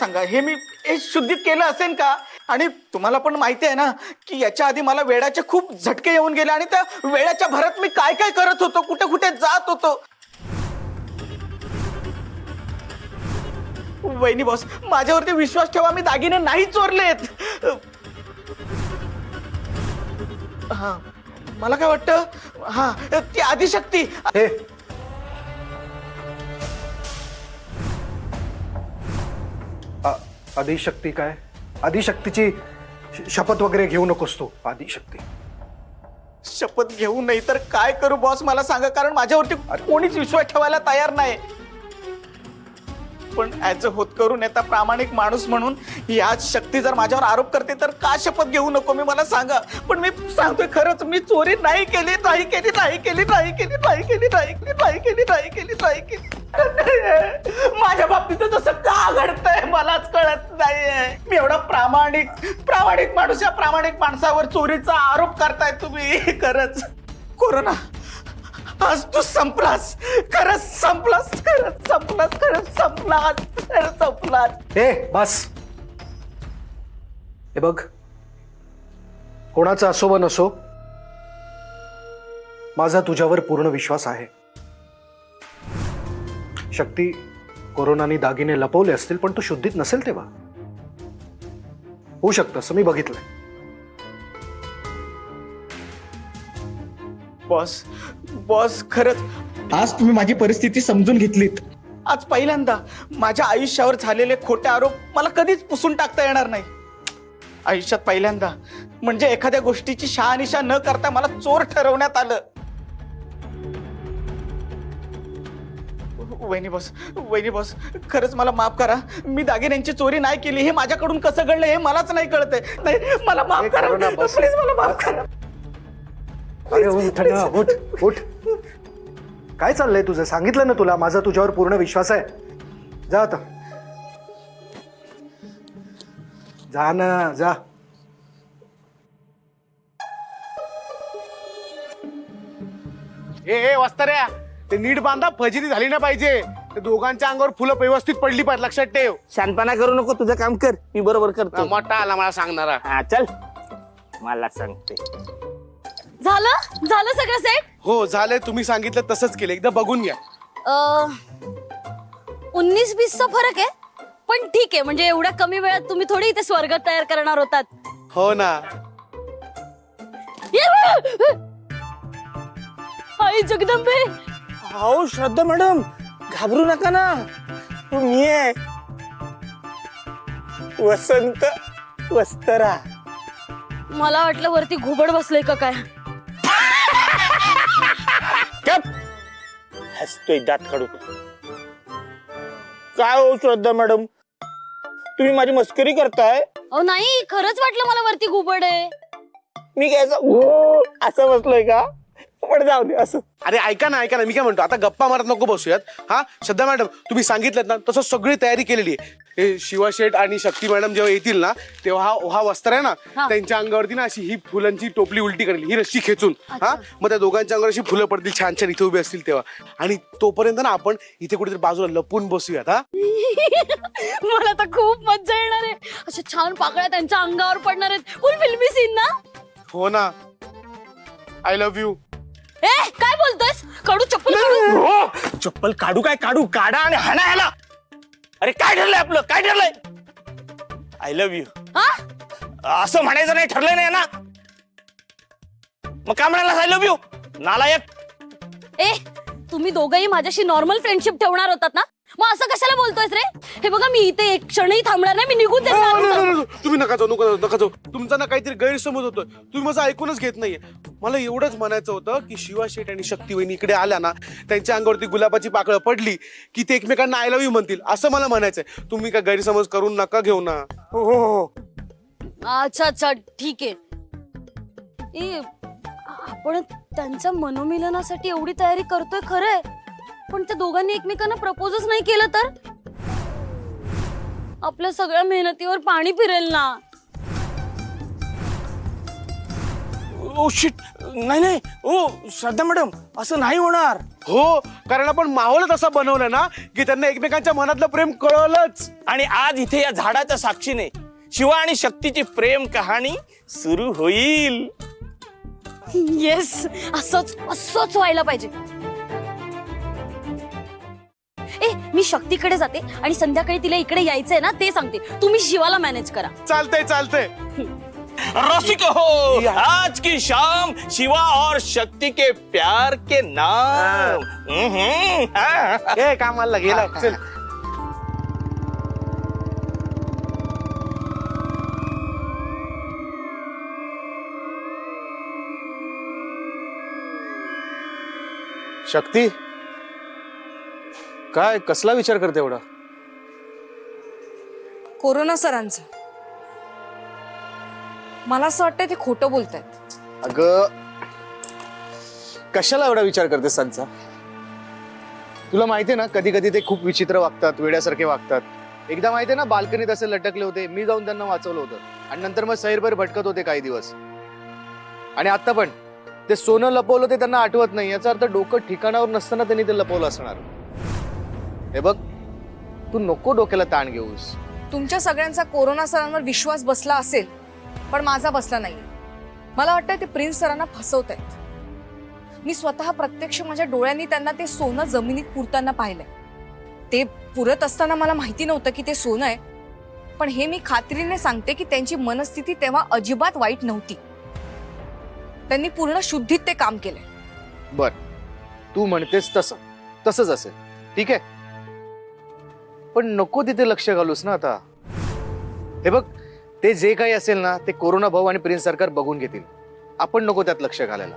सांगा, हे शुद्धीत केलं असेल का? आणि तुम्हाला पण माहिती आहे ना की याच्या आधी मला वेळाचे खूप झटके येऊन गेले आणि त्या वेळाच्या भरात मी काय काय करत होतो, कुठे कुठे जात होतो. वहिनी बॉस, माझ्यावरती विश्वास ठेवा, मी दागिने नाही चोरलेत. हा, मला काय वाटतं, हा ती आदिशक्ती. हे आदिशक्ती काय? आदिशक्तीची शपथ वगैरे घेऊ नकोस तू. आदिशक्ती शपथ घेऊ नाही तर काय करू बॉस, मला सांगा, कारण माझ्यावरती कोणीच विश्वास ठेवायला तयार नाही. पण ऍज अ होतकरू नेता, प्रामाणिक माणूस म्हणून याच शक्ती जर माझ्यावर आरोप करते तर का शपथ घेऊ नको मी, मला सांगा. पण मी सांगतोय खरंच, मी चोरी नाही केली, नाही केली, नाही केली, नाही केली, नाही केली, नाही केली, नाही केली, नाही केली, नाही केली. माझ्या बाबतीत तसं का घडतंय मलाच कळत नाहीये. मी एवढा प्रामाणिक माणूस, या प्रामाणिक माणसावर चोरीचा आरोप करताय तुम्ही. खरंच कोरोना, आज तू संपलास, खरंच संपलास, खरंच संपलास, खरंच संपलास, खरंच संपलास. हे बस. हे बघ, कोणाचा असो व नसो, माझा तुझ्यावर पूर्ण विश्वास आहे. शक्ती, कोरोनाने दागिने लपवले असतील पण तू शुद्धीत नसेल तेव्हा होऊ शकतं, असं मी बघितलंय. बॉस खरंच आज तुम्ही माझी परिस्थिती समजून घेतलीत. आज पहिल्यांदा माझ्या आयुष्यावर झालेले खोटे आरोप मला कधीच पुसून टाकता येणार नाही. आयुष्यात पहिल्यांदा म्हणजे एखाद्या गोष्टीची शहानिशा न करता मला चोर ठरवण्यात आलं. वहिनी बॉस, खरंच मला माफ करा. मी दागिन्यांची चोरी नाही केली. हे माझ्याकडून कसं घडलं हे मलाच नाही कळतंय. नाही, मला माफ करा प्लीज, मला माफ करा. अरे उठ ना, उठ. काय चाललंय तुझं? सांगितलं ना तुला, माझा तुझ्यावर पूर्ण विश्वास आहे. जा आता, जा ना, जा. ए वस्ताऱ्या, ते नीट बांधा, फजिती झाली ना पाहिजे. ते दोघांच्या अंगावर फुलं व्यवस्थित पडली पाहिजे, लक्षात ठेव. शानपणा करू नको, तुझं काम कर, मी बरोबर करतो. मोठा आला मला सांगणारा. हा चल, मला सांगते. झालं सगळं सेट. हो झालंय, तुम्ही सांगितलं तसंच केलं. एकदा बघून घ्या. 19-20चा फरक आहे, पण ठीक आहे. म्हणजे एवढ्या कमी वेळात तुम्ही थोडी इथे स्वर्ग तयार करणार होतात. हो ना. आई जगदंबे. हो श्रद्धा मॅडम, घाबरू नका ना, मी आहे वसंत वस्तरा. मला वाटलं वरती घुबड बसलंय का काय. हसतोय दात काढून. काय हो श्रद्धा मॅडम, तुम्ही माझी मस्करी करताय? अहो नाही, खरंच वाटलं मला वरती घुबड आहे. मी काय असं बसलोय का? पण जाऊ दे असं. अरे ऐका ना, मी काय म्हणतो, आता गप्पा मारत नको बसूयात. हा श्रद्धा मॅडम, तुम्ही सांगितलं ना तसं सगळी तयारी केलेली आहे. हे शिवा शेठ आणि शक्ती मॅडम जेव्हा येतील ना, तेव्हा हा वस्त्र आहे ना, त्यांच्या अंगावरती ना अशी ही फुलांची टोपली उलटी करेल, ही रस्सी खेचून. हा, मग त्या दोघांच्या अंगावर अशी फुलं पडतील, छान छान इथे उभे असतील तेव्हा. आणि तोपर्यंत ना आपण इथे कुठेतरी बाजूला लपून बसूयात. हा मला तर खूप मज्जा येणार आहे. अशा छान पाकळ्या त्यांच्या अंगावर पडणार आहेत. फुल फिल्मी सीन ना. हो ना. I love you. ए काय बोलतोयस? काढू चप्पल काढू. हो, चप्पल काढू काय? काढू, काढा आणि हाणा ह्याला. अरे काय ठरलंय आपलं? काय ठरलंय? आय लव्ह यू असं म्हणायचं नाही, ठरलंय नाही ना. मग काय म्हणाला आय लव्ह यू नालायक? ए तुम्ही दोघंही माझ्याशी नॉर्मल फ्रेंडशिप ठेवणार होतात ना, मग असं कशाला बोलतोयस रे? हे बघा, मी इथे एक क्षणही थांबणार नाही, मी निघून जाणार. तुम्ही नका जाऊ. तुमचा ना काहीतरी गैरसमज होतोय. तुम्ही माझं ऐकूनच घेत नाहीये. मला एवढंच म्हणायचं होतं की शिवा शेठ आणि शक्ती वहिनी इकडे आल्या ना, त्यांच्या अंगावरती गुलाबाची पाकळं पडली की ते एकमेकांना आय लव्ह यू म्हणतील, असं मला म्हणायचंय. तुम्ही काय गैरसमज करून नका घेऊ ना. हो. अच्छा ठीक आहे. आपण त्यांच्या मनोमिलनासाठी एवढी तयारी करतोय खरंय, पण त्या दोघांनी एकमेकांना प्रपोजच नाही केलं तर आपल्या सगळ्या मेहनतीवर पाणी फिरेल ना. ओ शिट, नाही नाही, ओ श्रद्धा मॅडम, असं नाही होणार. हो, कारण आपण माहोल असा बनवला ना की त्यांना एकमेकांच्या मनातलं प्रेम कळलंच. आणि आज इथे या झाडाच्या साक्षीने शिवा आणि शक्तीची प्रेम कहाणी सुरू होईल. येस, असंच असंच व्हायला पाहिजे. मी शक्तीकडे जाते आणि संध्याकाळी तिला इकडे यायचंय ना ते सांगते. तुम्ही शिवाला मॅनेज करा. चालतंय चालतंय. रसिक हो, आज की शाम शिवा और शक्ति के प्यार के नाम. हाँ. ए कामाला गेला. चल. शक्ती, काय कसला विचार करते एवढा? कोरोना सरांचं. मला असं वाटतं ते खोटं बोलतायत. अगं, कशाला एवढा विचार करतेस त्यांचा? तुला माहितीये ना, कधी कधी ते खूप विचित्र वागतात, वेड्यासारखे वागतात. एकदा माहितीये ना, बाल्कनीत असे लटकले होते, मी जाऊन त्यांना वाचवलं होतं. आणि नंतर मग सैरभर भटकत होते काही दिवस. आणि आता पण ते सोनं लपवलं ते त्यांना आठवत नाही. याचा अर्थ डोकं ठिकाणावर नसताना त्यांनी ते लपवलं असणार. हे बघ, तू नको डोक्याला ताण घेऊस. तुमच्या सगळ्यांचा कोरोना सरांवर विश्वास बसला असेल, पण माझा बसला नाही. मला वाटतं ते प्रिन्स सरांना फसवतायत. मी स्वतः प्रत्यक्ष माझ्या डोळ्यांनी त्यांना ते सोनं जमिनीत पुरताना पाहिलंय. ते पुरत असताना मला माहिती नव्हतं की ते सोनं आहे. पण हे मी खात्रीने सांगते की त्यांची मनस्थिती तेव्हा अजिबात वाईट नव्हती. त्यांनी पूर्ण शुद्धीत ते काम केलंय. बर, तू म्हणतेस तसंच असेल, ठीक आहे. पण नको तिथे लक्ष घालूस ना आता. हे बघ, ते जे काही असेल ना ते कोरोना भाऊ आणि प्रिन्स सरकार बघून घेतील. आपण नको त्यात लक्ष घालायला.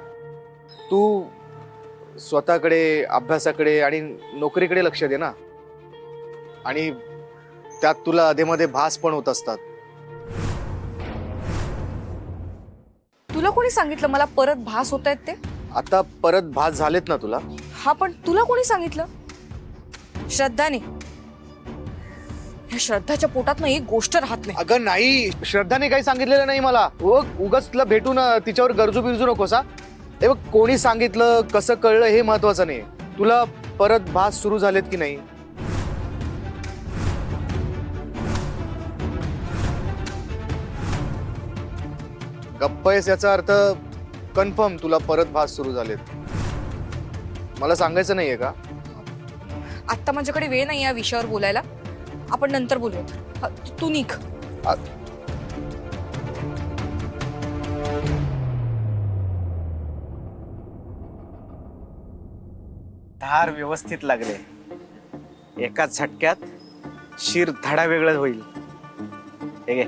तू स्वतःकडे, अभ्यासाकडे आणि नोकरीकडे लक्ष दे ना. आणि त्यात तुला अधेमध्ये भास पण होत असतात. तुला कोणी सांगितलं मला परत भास होत आहेत ते? आता परत भास झालेत ना तुला. हा, पण तुला कोणी सांगितलं? श्रद्धाने. या श्रद्धाच्या पोटात ना एक गोष्ट राहत नाही. अगं नाही, श्रद्धाने काही सांगितलेलं नाही मला. उगाच तुला भेटून तिच्यावर गरजू बिरजू नकोस हा. हे बघ, कोणी सांगितलं, कसं कळलं हे महत्वाचं नाही. तुला परत भास सुरू झालेत की नाही. गप्प आहेस याचा अर्थ कन्फर्म तुला परत भास सुरू झालेत. मला सांगायचं नाहीये का? आता माझ्याकडे वेळ नाही या विषयावर बोलायला. आपण नंतर बोलूयात. हा, तू निघ. धार व्यवस्थित लागले. एका झटक्यात शिर धडा वेगळं होईल. हे घे.